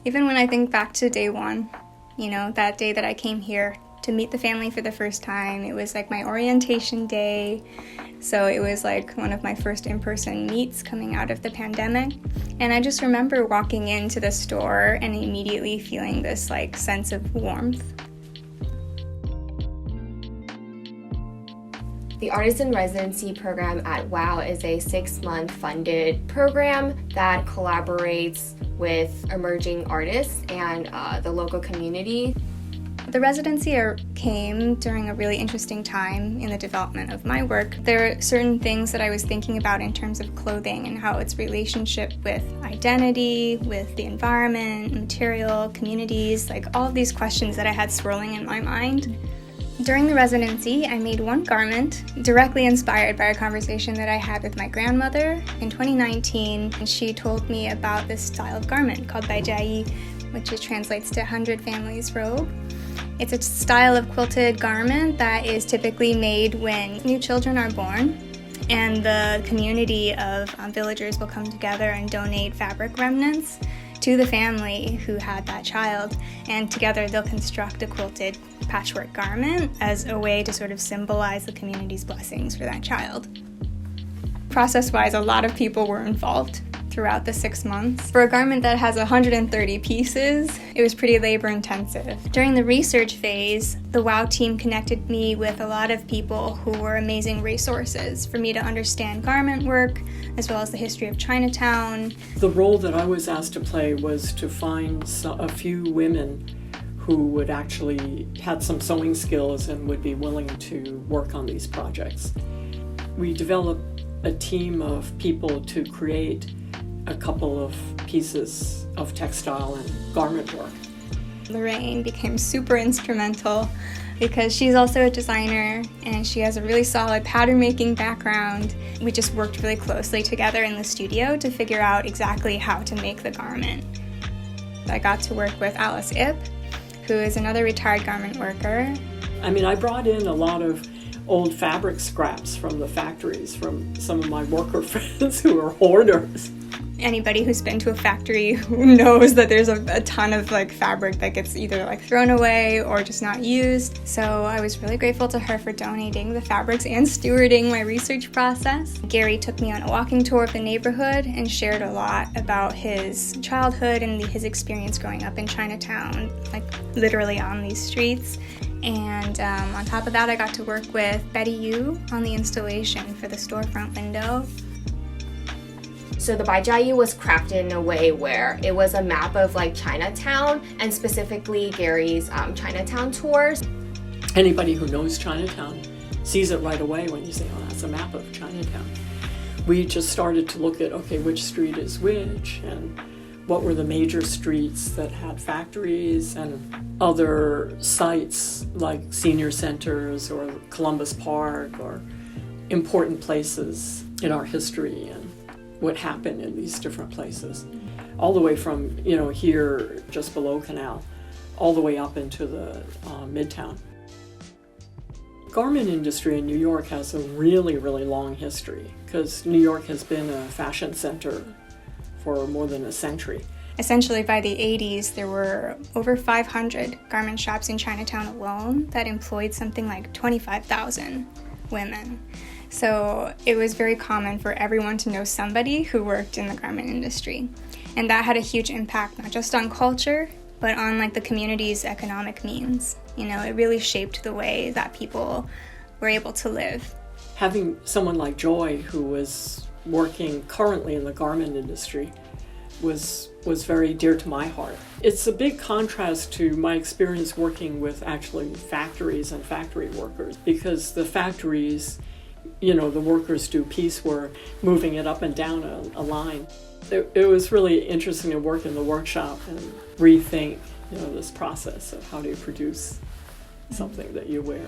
Even when I think back to day one, that day that I came here to meet the family for the first time, it was like my orientation day. So it was like one of my first in-person meets coming out of the pandemic. And I just remember walking into the store and immediately feeling this like sense of warmth. The Artisan Residency program at W.O.W is a 6-month funded program that collaborates with emerging artists and the local community. The residency came during a really interesting time in the development of my work. There are certain things that I was thinking about in terms of clothing and how its relationship with identity, with the environment, material, communities, like all of these questions that I had swirling in my mind. During the residency, I made one garment directly inspired by a conversation that I had with my grandmother in 2019. And she told me about this style of garment called W.O.W, which translates to 100 Families Robe. It's a style of quilted garment that is typically made when new children are born, and the community of villagers will come together and donate fabric remnants to the family who had that child, and together they'll construct a quilted patchwork garment as a way to sort of symbolize the community's blessings for that child. Process-wise, a lot of people were involved throughout the 6 months. For a garment that has 130 pieces, it was pretty labor-intensive. During the research phase, the W.O.W team connected me with a lot of people who were amazing resources for me to understand garment work, as well as the history of Chinatown. The role that I was asked to play was to find a few women who would actually had some sewing skills and would be willing to work on these projects. We developed a team of people to create a couple of pieces of textile and garment work. Lorraine became super instrumental because she's also a designer and she has a really solid pattern making background. We just worked really closely together in the studio to figure out exactly how to make the garment. I got to work with Alice Ip, who is another retired garment worker. I brought in a lot of old fabric scraps from the factories from some of my worker friends who are hoarders. Anybody who's been to a factory who knows that there's a ton of fabric that gets either thrown away or just not used. So I was really grateful to her for donating the fabrics and stewarding my research process. Gary took me on a walking tour of the neighborhood and shared a lot about his childhood and his experience growing up in Chinatown, literally on these streets. And on top of that, I got to work with Betty Yu on the installation for the storefront window. So the W.O.W was crafted in a way where it was a map of Chinatown, and specifically Gary's Chinatown tours. Anybody who knows Chinatown sees it right away when you say, oh, that's a map of Chinatown. We just started to look at, okay, which street is which, and what were the major streets that had factories and other sites like senior centers or Columbus Park or important places in our history and what happened in these different places. All the way from, here just below Canal, all the way up into the Midtown. Garment industry in New York has a really, really long history because New York has been a fashion center for more than a century. Essentially, by the 80s, there were over 500 garment shops in Chinatown alone that employed something like 25,000 women. So it was very common for everyone to know somebody who worked in the garment industry. And that had a huge impact, not just on culture, but on the community's economic means. It really shaped the way that people were able to live. Having someone like Joy, who was working currently in the garment industry, was very dear to my heart. It's a big contrast to my experience working with actually factories and factory workers, because the factories, the workers do piecework, moving it up and down a line. It was really interesting to work in the workshop and rethink, this process of how do you produce something that you wear.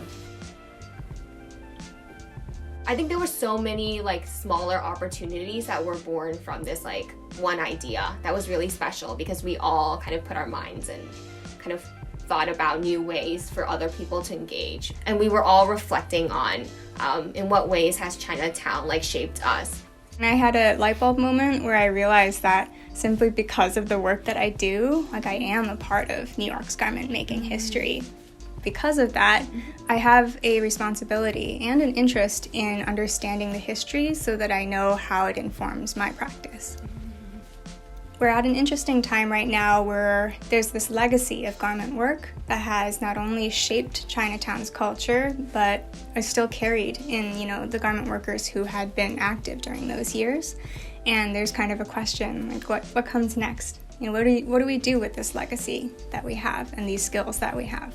I think there were so many smaller opportunities that were born from this one idea that was really special, because we all kind of put our minds and kind of thought about new ways for other people to engage. And we were all reflecting on in what ways has Chinatown shaped us. And I had a light bulb moment where I realized that simply because of the work that I do. Like, I am a part of New York's garment making history. Because of that, I have a responsibility and an interest in understanding the history so that I know how it informs my practice. We're at an interesting time right now where there's this legacy of garment work that has not only shaped Chinatown's culture, but is still carried in, the garment workers who had been active during those years. And there's kind of a question, like, what comes next? What do we do with this legacy that we have and these skills that we have?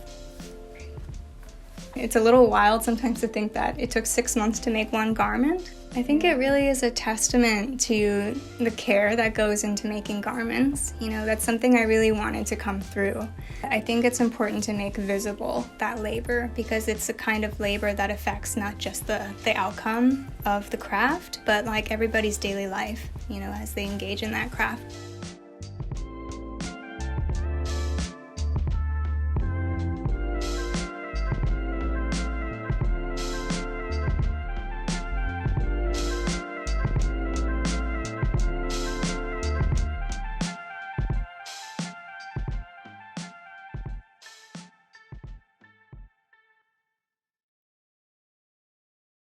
It's a little wild sometimes to think that it took 6 months to make one garment. I think it really is a testament to the care that goes into making garments. That's something I really wanted to come through. I think it's important to make visible that labor because it's a kind of labor that affects not just the outcome of the craft, but like everybody's daily life, as they engage in that craft.